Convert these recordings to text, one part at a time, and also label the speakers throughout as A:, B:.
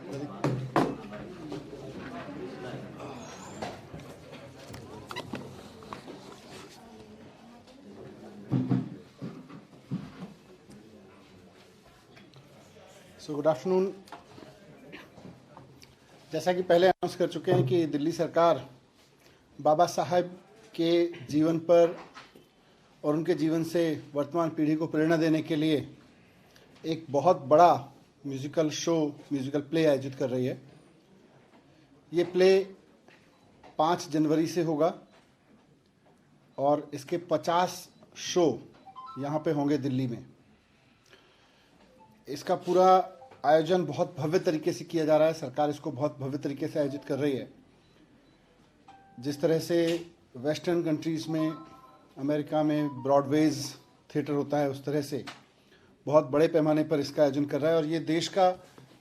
A: Good afternoon. जैसा कि पहले अनाउंस कर चुके हैं कि दिल्ली सरकार बाबा साहब के जीवन पर और उनके जीवन से वर्तमान पीढ़ी को प्रेरणा देने के लिए एक बहुत बड़ा म्यूज़िकल प्ले आयोजित कर रही है। ये प्ले 5 जनवरी से होगा और इसके 50 शो यहाँ पे होंगे दिल्ली में। इसका पूरा आयोजन बहुत भव्य तरीके से किया जा रहा है। सरकार इसको बहुत भव्य तरीके से आयोजित कर रही है। जिस तरह से वेस्टर्न कंट्रीज़ में, अमेरिका में ब्रॉडवेज थिएटर होता है, उस तरह से बहुत बड़े पैमाने पर इसका आयोजन कर रहा है। और ये देश का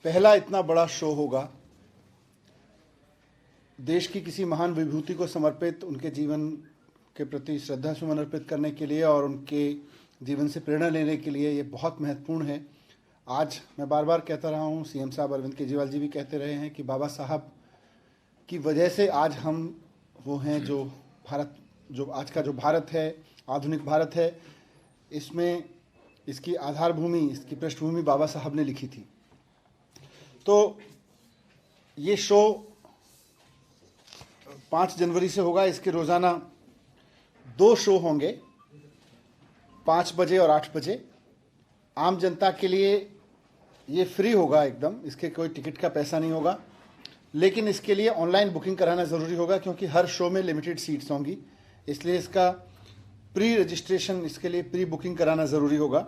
A: पहला इतना बड़ा शो होगा, देश की किसी महान विभूति को समर्पित, उनके जीवन के प्रति श्रद्धा सुमन अर्पित करने के लिए और उनके जीवन से प्रेरणा लेने के लिए ये बहुत महत्वपूर्ण है। आज मैं बार बार कहता रहा हूँ, सीएम साहब अरविंद केजरीवाल जी भी कहते रहे हैं कि बाबा साहब की वजह से आज हम वो हैं जो आज का जो भारत है, आधुनिक भारत है, इसमें इसकी आधार भूमि, इसकी पृष्ठभूमि बाबा साहब ने लिखी थी। तो ये शो 5 जनवरी से होगा। इसके रोज़ाना 2 शो होंगे, 5 बजे और 8 बजे। आम जनता के लिए ये फ्री होगा एकदम, इसके कोई टिकट का पैसा नहीं होगा, लेकिन इसके लिए ऑनलाइन बुकिंग कराना ज़रूरी होगा क्योंकि हर शो में लिमिटेड सीट्स होंगी। इसलिए इसका प्री रजिस्ट्रेशन, इसके लिए प्री बुकिंग कराना ज़रूरी होगा।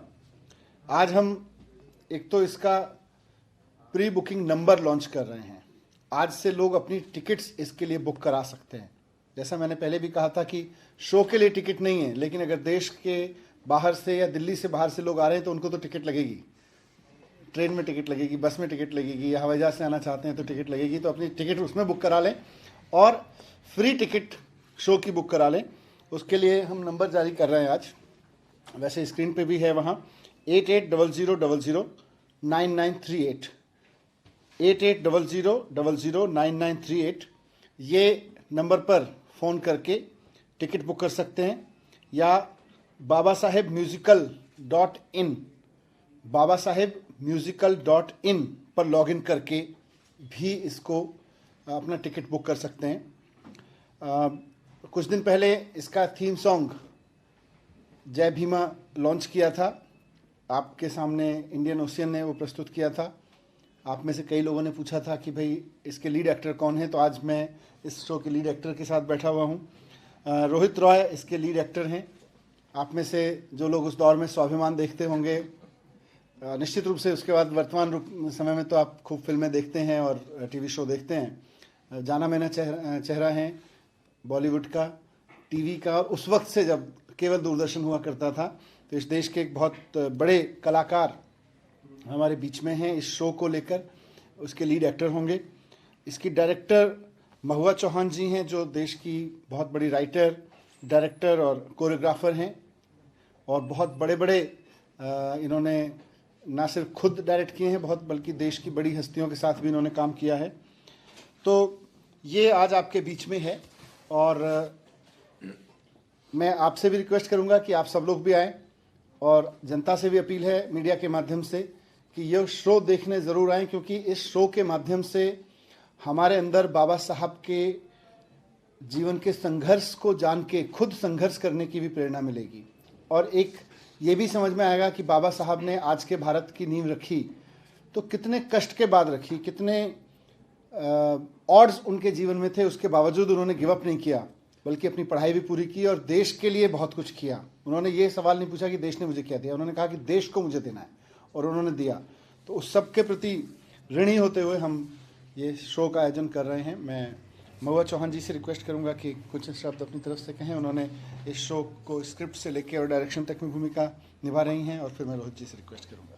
A: आज हम एक तो इसका प्री बुकिंग नंबर लॉन्च कर रहे हैं। आज से लोग अपनी टिकट्स इसके लिए बुक करा सकते हैं। जैसा मैंने पहले भी कहा था कि शो के लिए टिकट नहीं है, लेकिन अगर देश के बाहर से या दिल्ली से बाहर से लोग आ रहे हैं तो उनको तो टिकट लगेगी। ट्रेन में टिकट लगेगी, बस में टिकट लगेगी, या हवाई जहाज से आना चाहते हैं तो टिकट लगेगी। तो अपनी टिकट उसमें बुक करा लें और फ्री टिकट शो की बुक करा लें। उसके लिए हम नंबर जारी कर रहे हैं आज, वैसे स्क्रीन पे भी है वहाँ, 8800009938 8800009938। ये नंबर पर फ़ोन करके टिकट बुक कर सकते हैं, या babasahabmusical.in पर लॉगिन करके भी इसको अपना टिकट बुक कर सकते हैं। कुछ दिन पहले इसका थीम सॉन्ग जय भीमा लॉन्च किया था, आपके सामने इंडियन ओशियन ने वो प्रस्तुत किया था। आप में से कई लोगों ने पूछा था कि भाई इसके लीड एक्टर कौन है, तो आज मैं इस शो के लीड एक्टर के साथ बैठा हुआ हूँ। रोहित रॉय इसके लीड एक्टर हैं। आप में से जो लोग उस दौर में स्वाभिमान देखते होंगे, निश्चित रूप से उसके बाद वर्तमान समय में तो आप खूब फिल्में देखते हैं और टीवी शो देखते हैं। जाना माना चेहरा है बॉलीवुड का, टीवी का, और उस वक्त से जब केवल दूरदर्शन हुआ करता था। तो इस देश के एक बहुत बड़े कलाकार हमारे बीच में हैं। इस शो को लेकर उसके लीड एक्टर होंगे। इसकी डायरेक्टर महुआ चौहान जी हैं, जो देश की बहुत बड़ी राइटर, डायरेक्टर और कोरियोग्राफर हैं, और बहुत बड़े बड़े इन्होंने ना सिर्फ खुद डायरेक्ट किए हैं बहुत, बल्कि देश की बड़ी हस्तियों के साथ भी इन्होंने काम किया है। तो ये आज आपके बीच में है, और मैं आपसे भी रिक्वेस्ट करूंगा कि आप सब लोग भी आएँ, और जनता से भी अपील है मीडिया के माध्यम से कि यह शो देखने ज़रूर आएँ, क्योंकि इस शो के माध्यम से हमारे अंदर बाबा साहब के जीवन के संघर्ष को जान के खुद संघर्ष करने की भी प्रेरणा मिलेगी, और एक ये भी समझ में आएगा कि बाबा साहब ने आज के भारत की नींव रखी तो कितने कष्ट के बाद रखी, कितने ऑड्स उनके जीवन में थे, उसके बावजूद उन्होंने गिव अप नहीं किया, बल्कि अपनी पढ़ाई भी पूरी की और देश के लिए बहुत कुछ किया। उन्होंने ये सवाल नहीं पूछा कि देश ने मुझे क्या दिया, उन्होंने कहा कि देश को मुझे देना है, और उन्होंने दिया। तो उस सब के प्रति ऋणी होते हुए हम ये शो का आयोजन कर रहे हैं। मैं महुआ चौहान जी से रिक्वेस्ट करूंगा कि कुछ शब्द अपनी तरफ से कहें। उन्होंने इस शो को स्क्रिप्ट से लेकर और डायरेक्शन तक में भूमिका निभा रही हैं, और फिर मैं रोहित जी से रिक्वेस्ट करूंगा।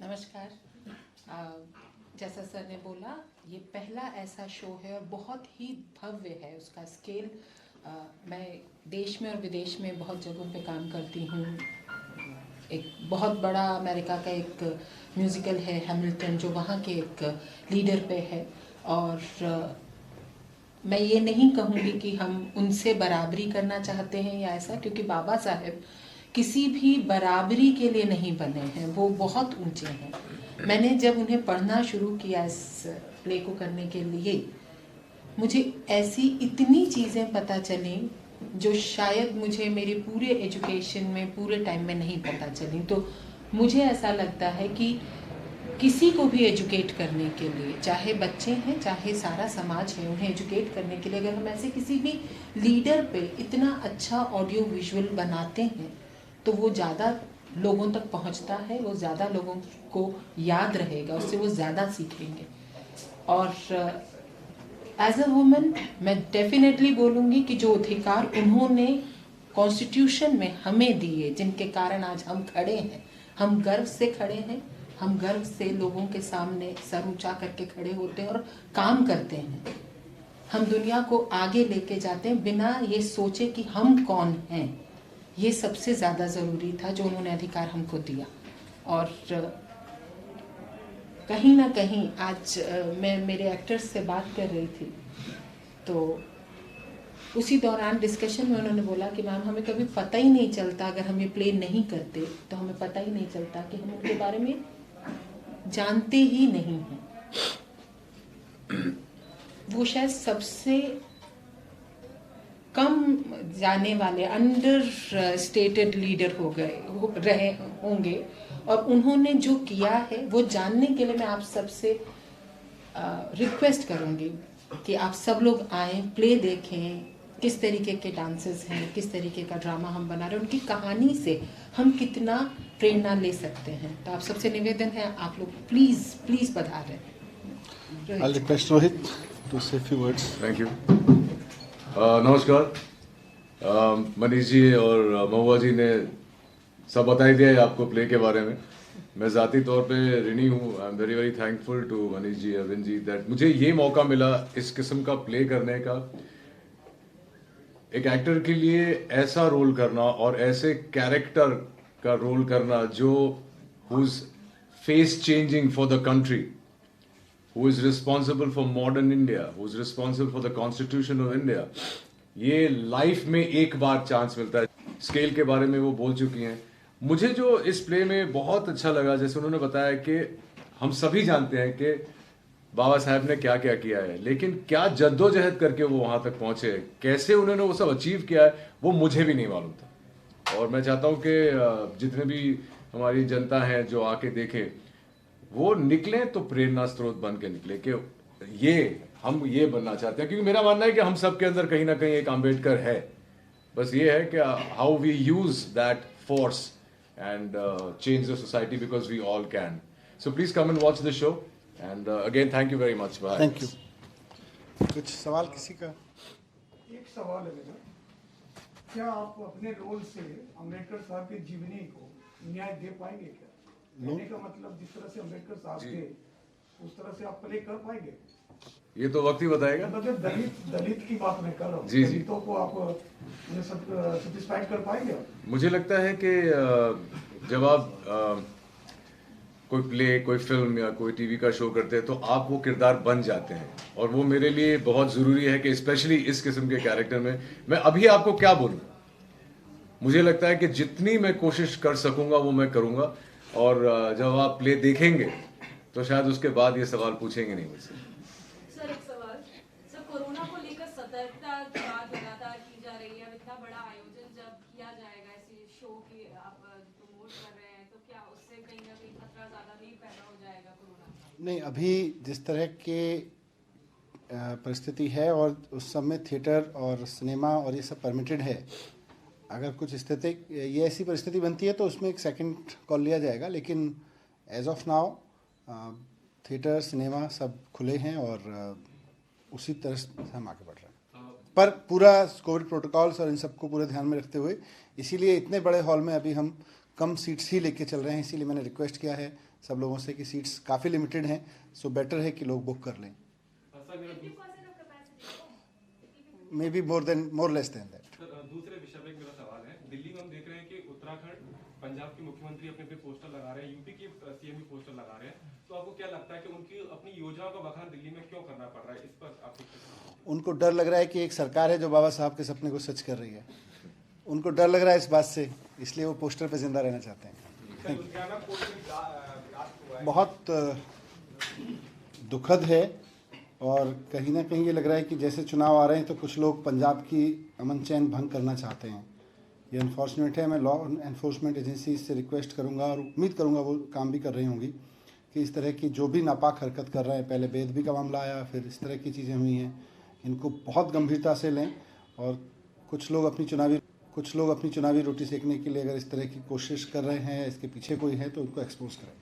B: नमस्कार। जैसा सर ने बोला, ये पहला ऐसा शो है और बहुत ही भव्य है उसका स्केल। मैं देश में और विदेश में बहुत जगहों पे काम करती हूँ, बहुत बड़ा अमेरिका का एक म्यूज़िकल है हैमिल्टन, जो वहाँ के एक लीडर पे है। और मैं ये नहीं कहूँगी कि हम उनसे बराबरी करना चाहते हैं या ऐसा, क्योंकि बाबा साहेब किसी भी बराबरी के लिए नहीं बने हैं, वो बहुत ऊंचे हैं। मैंने जब उन्हें पढ़ना शुरू किया इस प्ले को करने के लिए, मुझे ऐसी इतनी चीज़ें पता चली जो शायद मुझे मेरे पूरे एजुकेशन में पूरे टाइम में नहीं पता चली। तो मुझे ऐसा लगता है कि किसी को भी एजुकेट करने के लिए, चाहे बच्चे हैं चाहे सारा समाज है, उन्हें एजुकेट करने के लिए अगर हम ऐसे किसी भी लीडर पे इतना अच्छा ऑडियो विजुअल बनाते हैं तो वो ज़्यादा लोगों तक पहुंचता है, वो ज़्यादा लोगों को याद रहेगा, उससे वो ज़्यादा सीखेंगे। और एज अ वुमन मैं डेफिनेटली बोलूँगी कि जो अधिकार उन्होंने कॉन्स्टिट्यूशन में हमें दिए, जिनके कारण आज हम खड़े हैं, हम गर्व से खड़े हैं, हम गर्व से लोगों के सामने सर ऊंचा करके खड़े होते हैं और काम करते हैं। हम दुनिया को आगे लेके जाते हैं बिना ये सोचे कि हम कौन हैं। ये सबसे ज़्यादा ज़रूरी था जो उन्होंने अधिकार हमको दिया। और कहीं ना कहीं आज मैं मेरे एक्टर्स से बात कर रही थी, तो उसी दौरान डिस्कशन में उन्होंने बोला कि मैम हमें कभी पता ही नहीं चलता, अगर हम ये प्ले नहीं करते तो हमें पता ही नहीं चलता कि हम उनके बारे में जानते ही नहीं हैं। वो शायद सबसे कम जाने वाले अंडर स्टेटेड लीडर रहे होंगे, और उन्होंने जो किया है वो जानने के लिए मैं आप सबसे रिक्वेस्ट करूंगी कि आप सब लोग आए, प्ले देखें, किस तरीके के डांसेस हैं, किस तरीके का ड्रामा हम बना रहे हैं, उनकी कहानी से हम कितना प्रेरणा ले सकते हैं। तो आप सबसे निवेदन है, आप लोग प्लीज़ प्लीज़ पधारें।
A: I'll request Rohit to say a few words.
C: Thank you. नमस्कार। मनीष जी और महुआ जी ने सब बता ही दिया है आपको प्ले के बारे में। मैं ज़ाती तौर पे ऋणी हूँ। I am very very thankful to Manish ji, Arvind ji, that मुझे ये मौका मिला इस किस्म का प्ले करने का। एक एक्टर के लिए ऐसा रोल करना और ऐसे कैरेक्टर का रोल करना जो whose face changing for the country, who is responsible for modern India, who is responsible for the Constitution of India, ये लाइफ में एक बार चांस मिलता है। स्केल के बारे में वो बोल चुकी हैं। मुझे जो इस प्ले में बहुत अच्छा लगा, जैसे उन्होंने बताया कि हम सभी जानते हैं कि बाबा साहब ने क्या क्या किया है, लेकिन क्या जद्दोजहद करके वो वहाँ तक पहुँचे, कैसे उन्होंने वो सब अचीव किया है, वो मुझे भी नहीं मालूम था। और मैं चाहता हूँ कि जितने भी हमारी जनता है जो आके देखें, वो निकले तो प्रेरणा स्रोत बन के निकले कि हम ये बनना चाहते हैं। क्योंकि मेरा मानना है कि हम सब के अंदर कहीं ना कहीं एक अम्बेडकर है। बस ये है कि how we use that force and change the society, because we all can. So please come and watch the show and again thank you very much.
A: Thank you. कुछ सवाल किसी का?
D: एक सवाल है मेरा, क्या आप अपने रोल से अम्बेडकर साहब के जीवनी को न्याय दे पाएंगे क्या? कहने का मतलब जिस तरह से अम्बेडकर साहब थे उस तरह से आप प्ले कर पाएंगे?
C: ये तो वक्त ही बताएगा।
D: मतलब दलित की बात मैं कर रहा हूँ।
C: जी, जी।
D: दलितों को आप उन्हें सेटिस्फाइड कर पाएंगे?
C: मुझे लगता है कि जब आप कोई प्ले, कोई फिल्म या कोई टीवी का शो करते हैं तो आप वो किरदार बन जाते हैं, और वो मेरे लिए बहुत ज़रूरी है कि स्पेशली इस किस्म के कैरेक्टर में मैं अभी आपको क्या बोलूं। मुझे लगता है कि जितनी मैं कोशिश कर सकूंगा वो मैं करूंगा, और जब आप प्ले देखेंगे तो शायद उसके बाद ये सवाल पूछेंगे नहीं मुझसे।
E: सर एक सवाल, सर कोरोना को लेकर सतर्कता की बात लगातार की जा रही है। अब इतना बड़ा आयोजन जब किया जाएगा ऐसे शो की आप प्रमोट कर रहे हैं, तो क्या उससे कहीं ना कहीं खतरा ज्यादा नहीं पैदा हो जाएगा कोरोना का?
A: नहीं, अभी जिस तरह के परिस्थिति है और उस सब में थिएटर और सिनेमा और ये सब परमिटेड है, अगर कुछ स्थिति ये ऐसी परिस्थिति बनती है तो उसमें एक सेकंड कॉल लिया जाएगा। लेकिन as of now theatre, cinema सब खुले हैं और उसी तरह से हम आगे बढ़ रहे हैं, पर पूरा कोविड प्रोटोकॉल्स और इन सबको पूरे ध्यान में रखते हुए। इसीलिए इतने बड़े हॉल में अभी हम कम सीट्स ही लेके चल रहे हैं। इसीलिए मैंने रिक्वेस्ट किया है सब लोगों से कि सीट्स काफ़ी लिमिटेड हैं, सो बेटर है कि लोग बुक कर लें। May be more less than that.
F: दूसरे विषय पे मेरा सवाल है, दिल्ली में हम देख रहे हैं कि उत्तराखंड पंजाब पंजाब के मुख्यमंत्री अपने पे पोस्टर लगा रहे हैं, यूपी के सीएम भी पोस्टर लगा रहे हैं, तो आपको क्या लगता है कि उनकी अपनी योजनाओं का बखान दिल्ली में क्यों करना पड़ रहा है? इस पर आपको
A: उनको डर लग रहा है कि एक सरकार है जो बाबा साहब के सपने को सच कर रही है। उनको डर लग रहा है इस बात से, इसलिए वो पोस्टर पे जिंदा रहना चाहते हैं। बहुत दुखद है और कहीं ना कहीं ये लग रहा है कि जैसे चुनाव आ रहे हैं तो कुछ लोग पंजाब की अमन चैन भंग करना चाहते हैं। ये अनफॉर्चुनेट है। मैं लॉ एनफोर्समेंट एजेंसी से रिक्वेस्ट करूंगा और उम्मीद करूंगा वो काम भी कर रही होंगी कि इस तरह की जो भी नापाक हरकत कर रहे हैं, पहले बेदबी का मामला आया, फिर इस तरह की चीज़ें हुई हैं, इनको बहुत गंभीरता से लें और कुछ लोग अपनी चुनावी रोटी सेकने के लिए अगर इस तरह की कोशिश कर रहे हैं, इसके पीछे कोई है तो उनको एक्सपोज करें।